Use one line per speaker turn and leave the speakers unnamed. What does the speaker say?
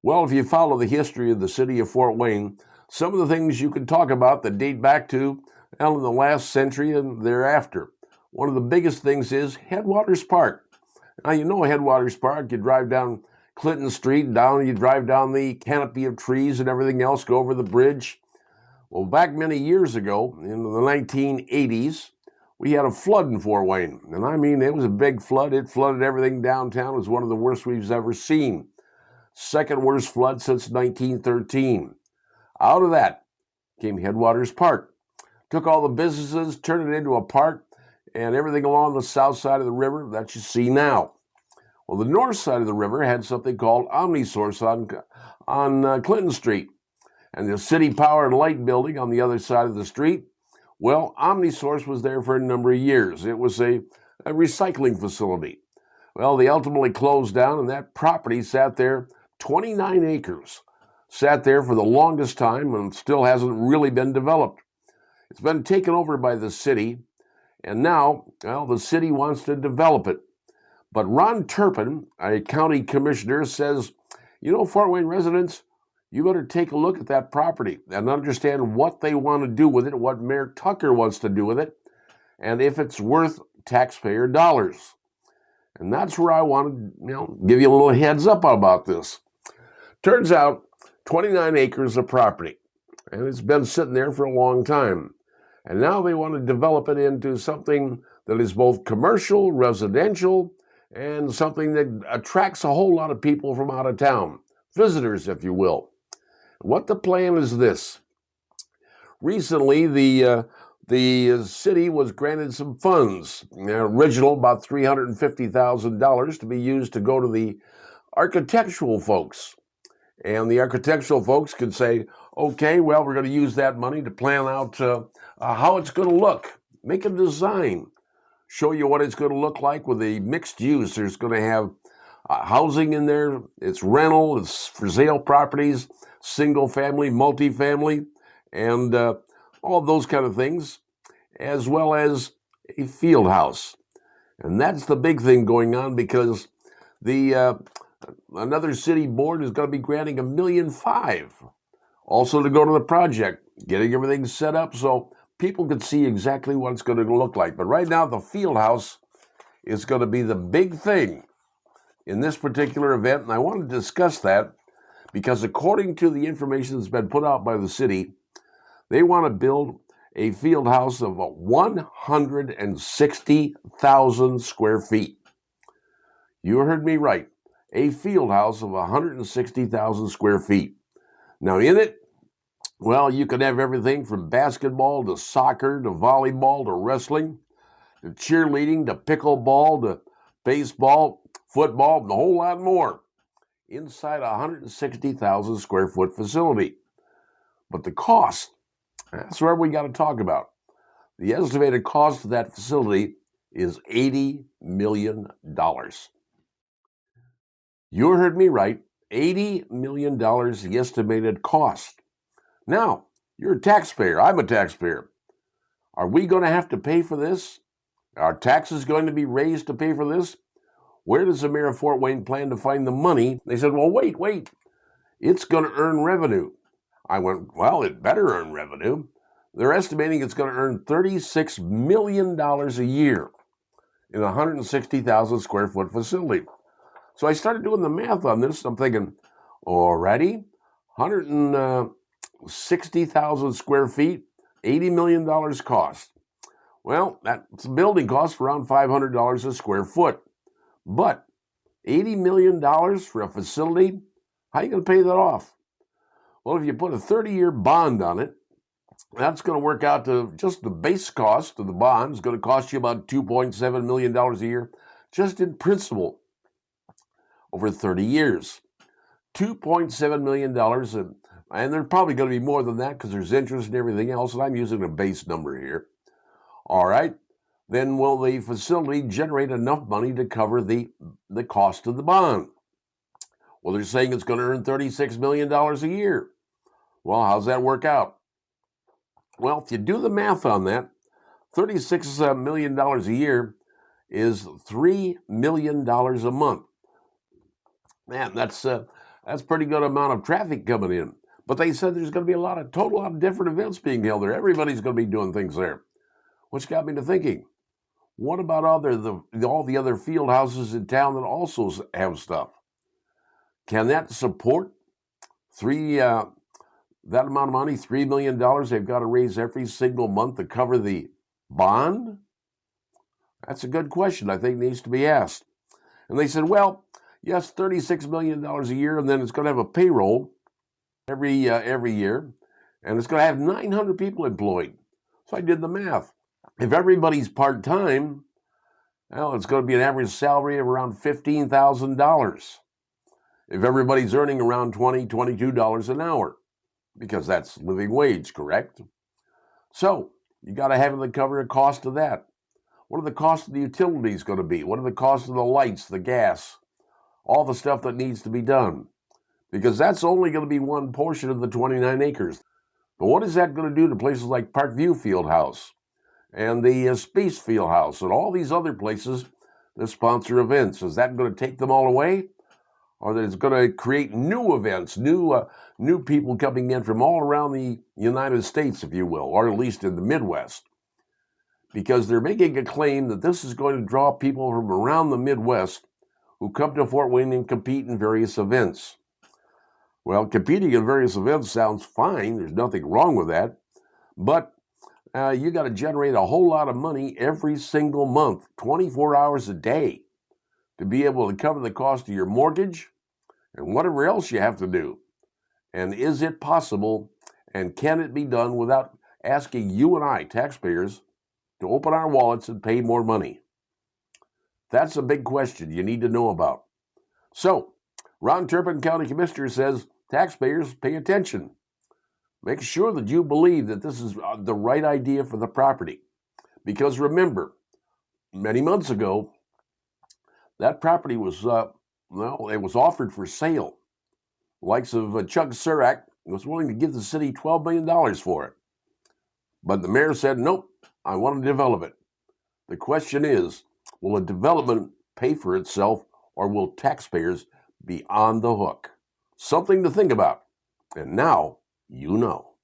Well, if you follow the history of the city of Fort Wayne, some of the things you can talk about that date back to, well, in the last century and thereafter. One of the biggest things is Headwaters Park. Now, you know Headwaters Park, you drive down Clinton Street, you drive down the canopy of trees and everything else, go over the bridge. Well, back many years ago, in the 1980s, we had a flood in Fort Wayne. And I mean, it was a big flood. It flooded everything downtown. It was one of the worst we've ever seen. Second worst flood since 1913. Out of that came Headwaters Park. Took all the businesses, turned it into a park, and everything along the south side of the river that you see now. Well, the north side of the river had something called Omnisource on Clinton Street. And the City Power and Light building on the other side of the street, well, Omnisource was there for a number of years. It was a recycling facility. Well, they ultimately closed down, and that property sat there, 29 acres, sat there for the longest time and still hasn't really been developed. It's been taken over by the city, and now, well, the city wants to develop it. But Ron Turpin, a county commissioner, says, Fort Wayne residents, you better take a look at that property and understand what they want to do with it, what Mayor Tucker wants to do with it, and if it's worth taxpayer dollars. And that's where I want to, give you a little heads up about this. Turns out, 29 acres of property, and it's been sitting there for a long time. And now they want to develop it into something that is both commercial, residential, and something that attracts a whole lot of people from out of town, visitors, if you will. What the plan is this. Recently, the city was granted some funds, original about $350,000 to be used to go to the architectural folks. And the architectural folks could say, okay, well, we're going to use that money to plan out how it's going to look, make a design, show you what it's going to look like with a mixed use. There's going to have housing in there. It's rental, it's for sale properties, single family, multifamily, and all those kind of things, as well as a field house. And that's the big thing going on because the another city board is going to be granting $1.5 million also to go to the project, getting everything set up so people can see exactly what it's going to look like. But right now, the field house is going to be the big thing in this particular event, and I want to discuss that because according to the information that's been put out by the city, they want to build a field house of 160,000 square feet. You heard me right. A field house of 160,000 square feet. Now in it, well, you can have everything from basketball to soccer to volleyball to wrestling to cheerleading to pickleball to baseball, football, and a whole lot more inside a 160,000 square foot facility. But the cost, that's where we got to talk about. The estimated cost of that facility is $80 million. You heard me right, $80 million the estimated cost. Now, you're a taxpayer. I'm a taxpayer. Are we going to have to pay for this? Are taxes going to be raised to pay for this? Where does the mayor of Fort Wayne plan to find the money? They said, well, wait. It's going to earn revenue. I went, well, it better earn revenue. They're estimating it's going to earn $36 million a year in a 160,000 square foot facility. So I started doing the math on this. I'm thinking, already, 160,000 square feet, $80 million cost. Well, that's a building cost around $500 a square foot. But $80 million for a facility, how are you going to pay that off? Well, if you put a 30-year bond on it, that's going to work out to just the base cost of the bond is going to cost you about $2.7 million a year, just in principal, over 30 years. $2.7 million, and there's probably going to be more than that because there's interest and everything else, and I'm using a base number here. All right, then will the facility generate enough money to cover the cost of the bond? Well, they're saying it's going to earn $36 million a year. Well, how's that work out? Well, if you do the math on that, $36 million a year is $3 million a month. Man, that's That's a pretty good amount of traffic coming in. But they said there's going to be a lot of different events being held there. Everybody's going to be doing things there. Which got me to thinking, what about all the other field houses in town that also have stuff? Can that support that amount of money, $3 million they've got to raise every single month to cover the bond? That's a good question I think needs to be asked. And they said, well, yes, $36 million a year, and then it's going to have a payroll every year, and it's going to have 900 people employed. So I did the math. If everybody's part-time, well, it's going to be an average salary of around $15,000. If everybody's earning around $20, $22 an hour, because that's living wage, correct? So you got to have to cover the cost of that. What are the costs of the utilities going to be? What are the costs of the lights, the gas, all the stuff that needs to be done? Because that's only going to be one portion of the 29 acres. But what is that going to do to places like Parkview Fieldhouse and the Space Fieldhouse and all these other places that sponsor events? Is that going to take them all away? Or that it's going to create new events, new people coming in from all around the United States, if you will, or at least in the Midwest? Because they're making a claim that this is going to draw people from around the Midwest who come to Fort Wayne and compete in various events. Well, competing in various events sounds fine. There's nothing wrong with that. But you got to generate a whole lot of money every single month, 24 hours a day, to be able to cover the cost of your mortgage and whatever else you have to do. And is it possible, and can it be done without asking you and I, taxpayers, to open our wallets and pay more money? That's a big question you need to know about. So, Ron Turpin, County Commissioner, says, taxpayers, pay attention. Make sure that you believe that this is the right idea for the property. Because remember, many months ago, that property was, it was offered for sale. The likes of Chuck Surak was willing to give the city $12 million for it. But the mayor said, nope, I want to develop it. The question is, will a development pay for itself, or will taxpayers be on the hook? Something to think about. And now you know.